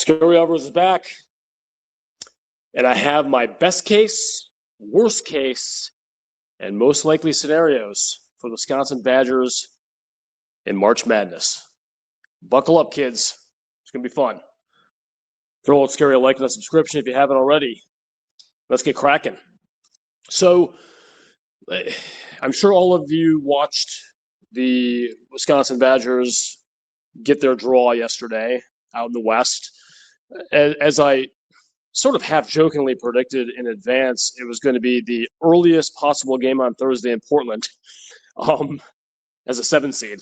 Scary Alvarez is back, and I have my best case, worst case, and most likely scenarios for the Wisconsin Badgers in March Madness. Buckle up, kids. It's going to be fun. Throw out Scary a like and a subscription if you haven't already. Let's get cracking. So, I'm sure all of you watched the Wisconsin Badgers get their draw yesterday out in the West. As I sort of half-jokingly predicted in advance, it was going to be the earliest possible game on Thursday in Portland as a 7 seed.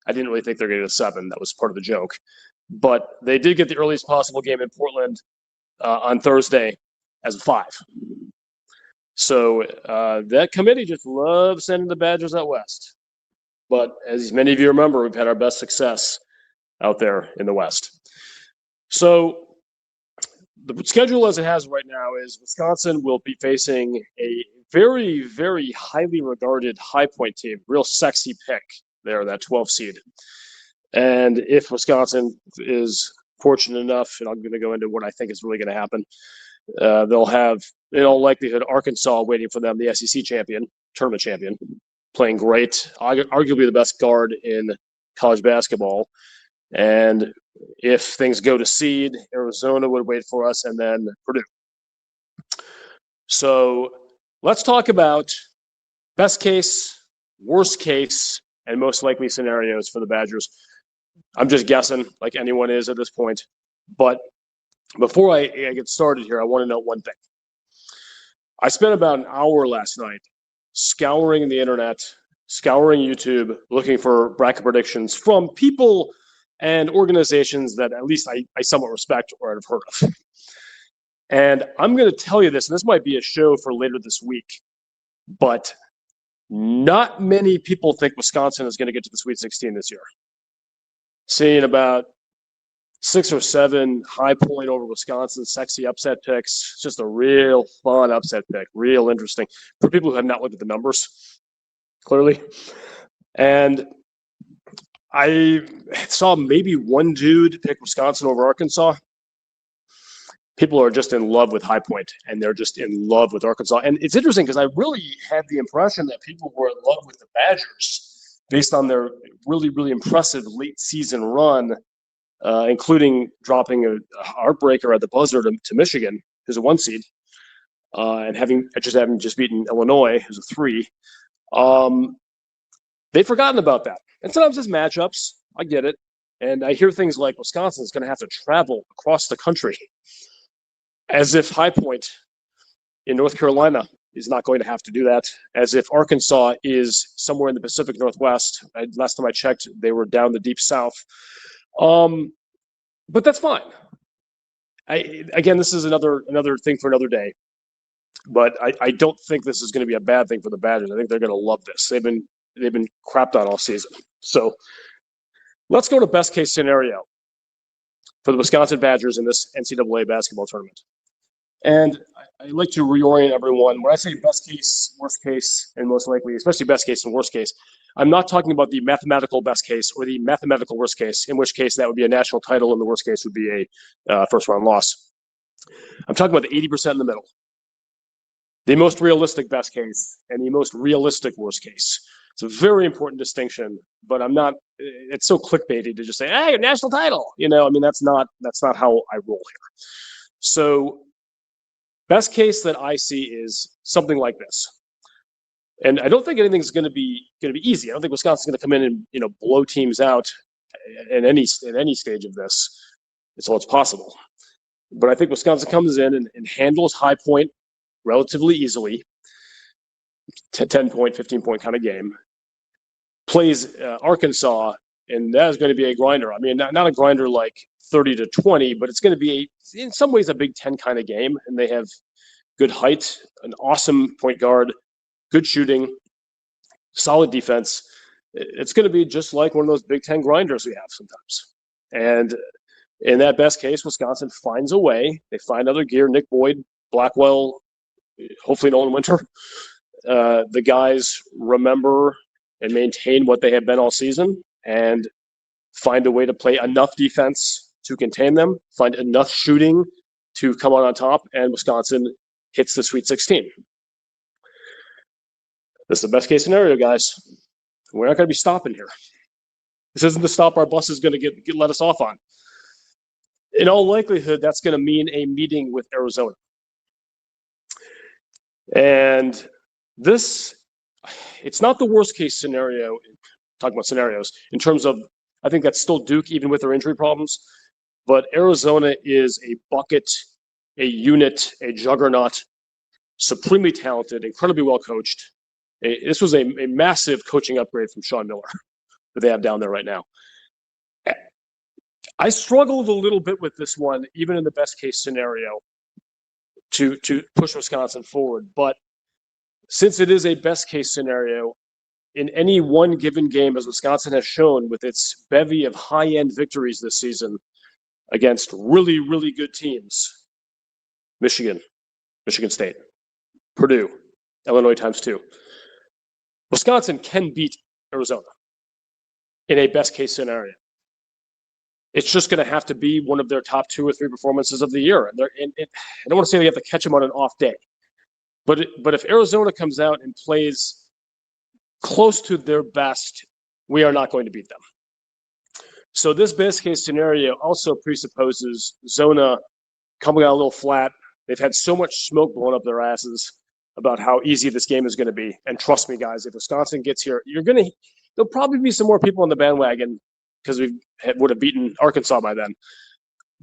I didn't really think they were going to get a 7. That was part of the joke. But they did get the earliest possible game in Portland on Thursday as a 5. So that committee just loves sending the Badgers out west. But as many of you remember, we've had our best success out there in the West. So the schedule as it has right now is Wisconsin will be facing a very, very highly regarded High Point team, real sexy pick there, that 12 seed. And if Wisconsin is fortunate enough, and I'm going to go into what I think is really going to happen, they'll have, in all likelihood, Arkansas waiting for them, the SEC champion, tournament champion, playing great, arguably the best guard in college basketball. And if things go to seed, Arizona would wait for us, and then Purdue. So let's talk about best case, worst case, and most likely scenarios for the Badgers. I'm just guessing, like anyone is at this point. But before I get started here, I want to note one thing. I spent about an hour last night scouring the internet, scouring YouTube, looking for bracket predictions from people and organizations that at least I somewhat respect or have heard of. And I'm going to tell you this, and this might be a show for later this week, but not many people think Wisconsin is going to get to the Sweet 16 this year. Seeing about 6 or 7 High Point over Wisconsin sexy upset picks. It's just a real fun upset pick, real interesting for people who have not looked at the numbers, clearly. And I saw maybe one dude pick Wisconsin over Arkansas. People are just in love with High Point, and they're just in love with Arkansas. And it's interesting because I really had the impression that people were in love with the Badgers based on their really, really impressive late season run, including dropping a heartbreaker at the buzzer to Michigan, who's a 1 seed, and having just beaten Illinois, who's a 3. They've forgotten about that. And sometimes it's matchups. I get it. And I hear things like Wisconsin's going to have to travel across the country, as if High Point in North Carolina is not going to have to do that, as if Arkansas is somewhere in the Pacific Northwest. Last time I checked, they were down the deep south. But that's fine. Again, this is another thing for another day. But I don't think this is going to be a bad thing for the Badgers. I think they're going to love this. They've been crapped on all season. So let's go to best case scenario for the Wisconsin Badgers in this NCAA basketball tournament. And I like to reorient everyone. When I say best case, worst case, and most likely, especially best case and worst case, I'm not talking about the mathematical best case or the mathematical worst case, in which case that would be a national title, and the worst case would be a first-round loss. I'm talking about the 80% in the middle. The most realistic best case and the most realistic worst case. It's a very important distinction, but it's so clickbaity to just say, hey, a national title. That's not how I roll here. So best case that I see is something like this. And I don't think anything's going to be easy. I don't think Wisconsin's going to come in and blow teams out in any stage of this. It's possible. But I think Wisconsin comes in and handles High Point relatively easily. 10-point, 15-point kind of game. Plays Arkansas, and that is going to be a grinder. Not a grinder like 30-20, but it's going to be in some ways a Big Ten kind of game. And they have good height, an awesome point guard, good shooting, solid defense. It's going to be just like one of those Big Ten grinders we have sometimes. And in that best case, Wisconsin finds a way. They find other gear. Nick Boyd, Blackwell, hopefully Nolan Winter. The guys remember and maintain what they have been all season and find a way to play enough defense to contain them, find enough shooting to come out on top, and Wisconsin hits the Sweet 16. This is the best case scenario, guys. We're not going to be stopping here. This isn't the stop our bus is going to get let us off on. In all likelihood, that's going to mean a meeting with Arizona. And this, it's not the worst case scenario, talking about scenarios, in terms of, I think that's still Duke, even with their injury problems. But Arizona is a bucket, a unit, a juggernaut, supremely talented, incredibly well coached. This was a massive coaching upgrade from Sean Miller that they have down there right now. I struggled a little bit with this one, even in the best case scenario, to push Wisconsin forward. But since it is a best case scenario, in any one given game, as Wisconsin has shown with its bevy of high-end victories this season against really, really good teams, Michigan State, Purdue, Illinois ×2, Wisconsin can beat Arizona in a best case scenario. It's just going to have to be one of their top 2 or 3 performances of the year. And I don't want to say they have to catch them on an off day, but if Arizona comes out and plays close to their best, we are not going to beat them. So this best case scenario also presupposes Zona coming out a little flat. They've had so much smoke blown up their asses about how easy this game is going to be. And trust me, guys, if Wisconsin gets here, there'll probably be some more people on the bandwagon because we would have beaten Arkansas by then.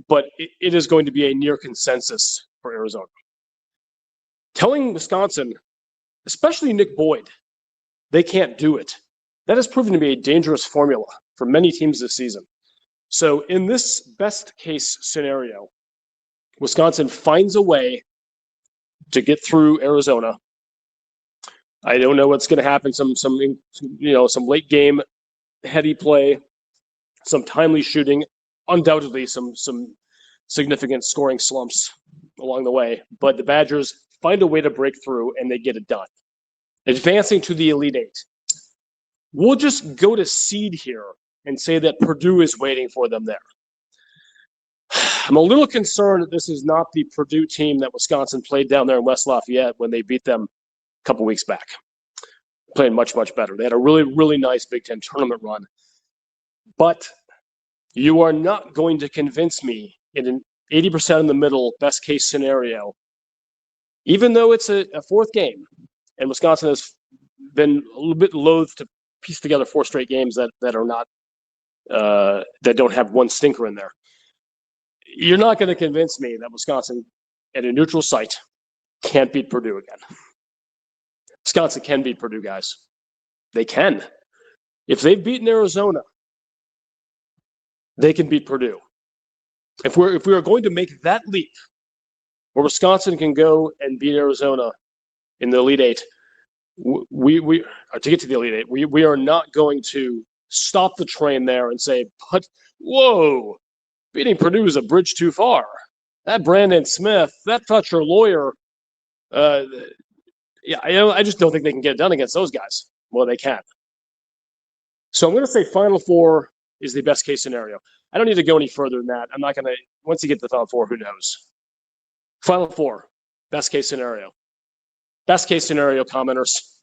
But it is going to be a near consensus for Arizona. Telling Wisconsin, especially Nick Boyd, they can't do it, that has proven to be a dangerous formula for many teams this season. So in this best case scenario, Wisconsin finds a way to get through Arizona. I don't know what's going to happen. Some late game heady play, some timely shooting, undoubtedly some significant scoring slumps along the way. But the Badgers find a way to break through and they get it done, advancing to the Elite Eight. We'll just go to seed here and say that Purdue is waiting for them there. I'm a little concerned that this is not the Purdue team that Wisconsin played down there in West Lafayette when they beat them a couple weeks back. Playing much, much better. They had a really, really nice Big Ten tournament run. But you are not going to convince me in an 80% in the middle best case scenario, even though it's a 4th game, and Wisconsin has been a little bit loath to piece together 4 straight games that are not that don't have one stinker in there. You're not going to convince me that Wisconsin, at a neutral site, can't beat Purdue again. Wisconsin can beat Purdue, guys. They can. If they've beaten Arizona, they can beat Purdue. If we are going to make that leap, where Wisconsin can go and beat Arizona in the Elite Eight, we to get to the Elite Eight, we are not going to stop the train there and say, but whoa, beating Purdue is a bridge too far. That Brandon Smith, that Fletcher Lawyer, I just don't think they can get it done against those guys. Well, they can. So I'm going to say Final Four is the best case scenario. I don't need to go any further than that. I'm not going to, once you get to the Final Four, who knows? Final Four, best case scenario. Best case scenario, commenters.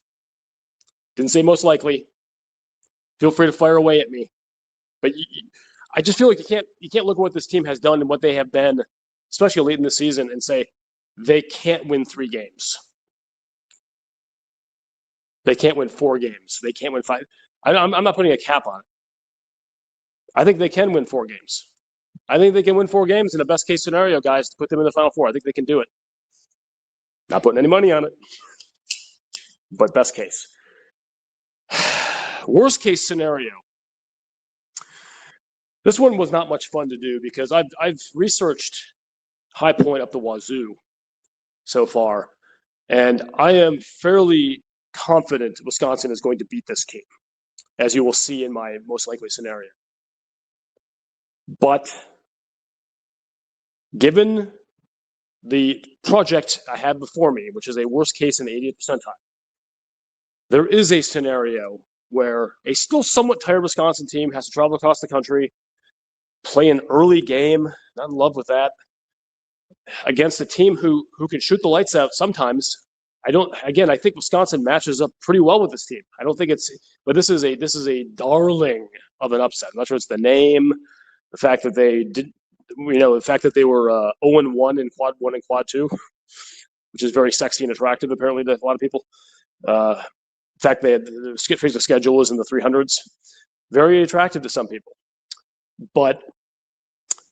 Didn't say most likely. Feel free to fire away at me. But I just feel like you can't look at what this team has done and what they have been, especially late in the season, and say they can't win 3 games. They can't win 4 games. They can't win 5. I'm not putting a cap on it. I think they can win 4 games. I think they can win 4 games in a best case scenario, guys, to put them in the Final Four. I think they can do it. Not putting any money on it, but best case. Worst case scenario. This one was not much fun to do because I've researched High Point up the wazoo so far, and I am fairly confident Wisconsin is going to beat this team, as you will see in my most likely scenario. But given the project I have before me, which is a worst case in the 80th percentile, there is a scenario where a still somewhat tired Wisconsin team has to travel across the country, play an early game. Not in love with that. Against a team who can shoot the lights out sometimes. I think Wisconsin matches up pretty well with this team. I don't think but this is a darling of an upset. I'm not sure it's the name, the fact that they did, the fact that they were 0-1 in quad 1 and quad 2, which is very sexy and attractive apparently to a lot of people. The fact that the schedule is in the 300s, very attractive to some people. But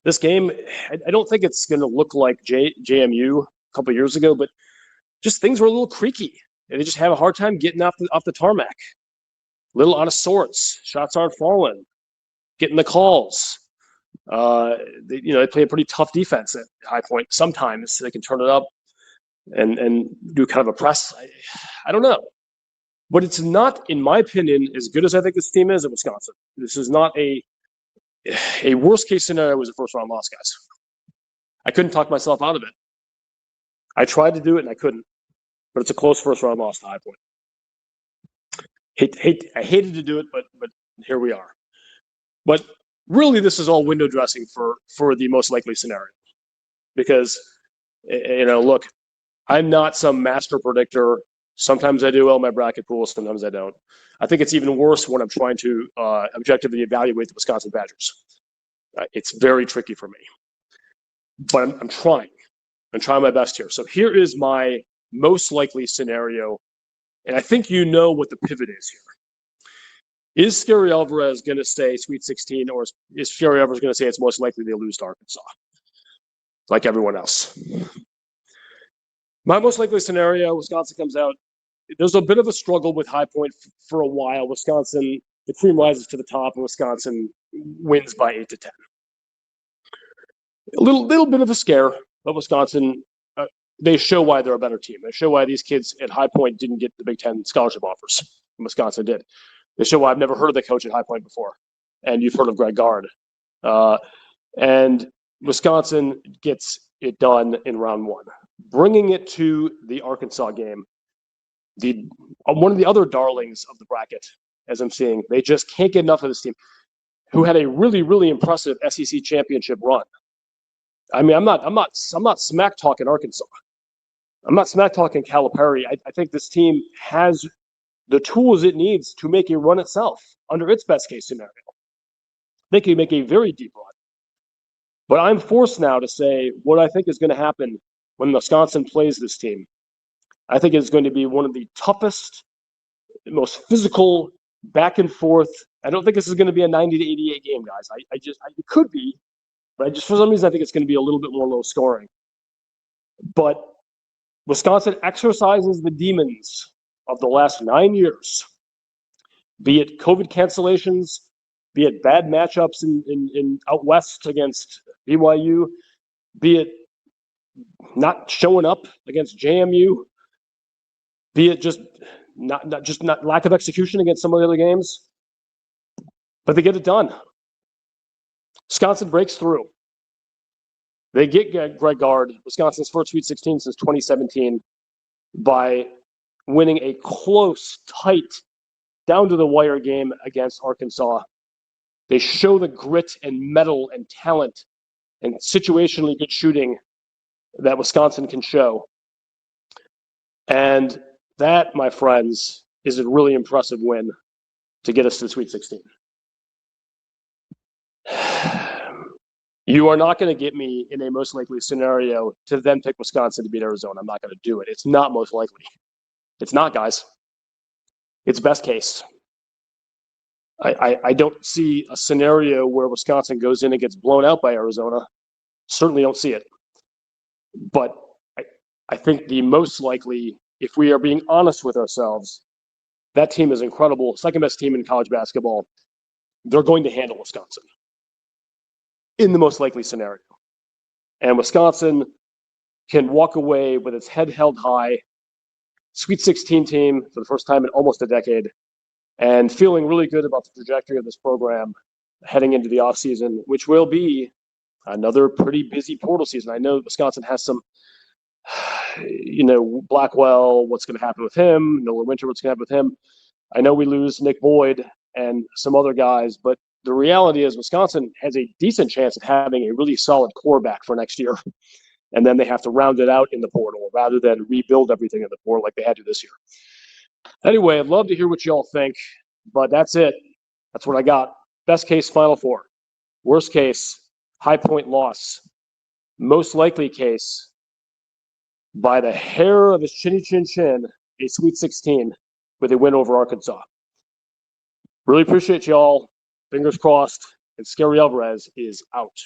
this game, I don't think it's going to look like JMU a couple of years ago, but just things were a little creaky. And they just have a hard time getting off the tarmac. A little out of sorts. Shots aren't falling. Getting the calls. They play a pretty tough defense at High Point. Sometimes they can turn it up and do kind of a press. I don't know. But it's not, in my opinion, as good as I think this team is at Wisconsin. This is not a worst case scenario was a first round loss, guys. I couldn't talk myself out of it. I tried to do it and I couldn't. But it's a close first round loss to High Point. I hated to do it, but here we are. But really, this is all window dressing for the most likely scenario, because look, I'm not some master predictor. Sometimes I do well in my bracket pool, sometimes I don't. I think it's even worse when I'm trying to objectively evaluate the Wisconsin Badgers. It's very tricky for me, but I'm trying. I'm trying my best here. So here is my most likely scenario, and I think you know what the pivot is here. Is Scary Alvarez going to say Sweet 16, or is Scary Alvarez going to say it's most likely they lose to Arkansas, like everyone else? My most likely scenario, Wisconsin comes out. There's a bit of a struggle with High Point for a while. Wisconsin, the cream rises to the top, and Wisconsin wins by 8-10. A little bit of a scare, but Wisconsin, they show why they're a better team. They show why these kids at High Point didn't get the Big Ten scholarship offers. Wisconsin did. They show why I've never heard of the coach at High Point before, and you've heard of Greg Gard. And Wisconsin gets it done in round one. Bringing it to the Arkansas game, one of the other darlings of the bracket, as I'm seeing, they just can't get enough of this team, who had a really, really impressive SEC championship run. I mean, I'm not smack talking Arkansas. I'm not smack talking Calipari. I think this team has the tools it needs to make a run itself under its best case scenario. They can make a very deep run. But I'm forced now to say what I think is going to happen when Wisconsin plays this team. I think it's going to be one of the toughest, most physical, back and forth. I don't think this is going to be a 90-88 game, guys. It could be, but for some reason I think it's going to be a little bit more low scoring. But Wisconsin exercises the demons of the last 9 years, be it COVID cancellations, be it bad matchups in out west against BYU, be it not showing up against JMU, be it just not lack of execution against some of the other games, but they get it done. Wisconsin breaks through. They get Greg Gard, Wisconsin's first Sweet 16 since 2017, by winning a close, tight, down-to-the-wire game against Arkansas. They show the grit and mettle and talent and situationally good shooting that Wisconsin can show. And that, my friends, is a really impressive win to get us to the Sweet 16. You are not going to get me in a most likely scenario to then pick Wisconsin to beat Arizona. I'm not going to do it. It's not most likely. It's not, guys. It's best case. I don't see a scenario where Wisconsin goes in and gets blown out by Arizona. Certainly don't see it. But I think the most likely, if we are being honest with ourselves, that team is incredible. Second best team in college basketball. They're going to handle Wisconsin in the most likely scenario. And Wisconsin can walk away with its head held high, Sweet 16 team for the first time in almost a decade, and feeling really good about the trajectory of this program heading into the offseason, which will be another pretty busy portal season. I know Wisconsin has some, Blackwell, what's going to happen with him, Nolan Winter, what's going to happen with him. I know we lose Nick Boyd and some other guys, but the reality is Wisconsin has a decent chance of having a really solid core back for next year. And then they have to round it out in the portal rather than rebuild everything in the portal like they had to this year. Anyway, I'd love to hear what y'all think, but that's it. That's what I got. Best case, Final Four. Worst case, High Point loss. Most likely case, by the hair of his chinny chin chin, a Sweet 16 with a win over Arkansas. Really appreciate y'all. Fingers crossed. And Scary Alvarez is out.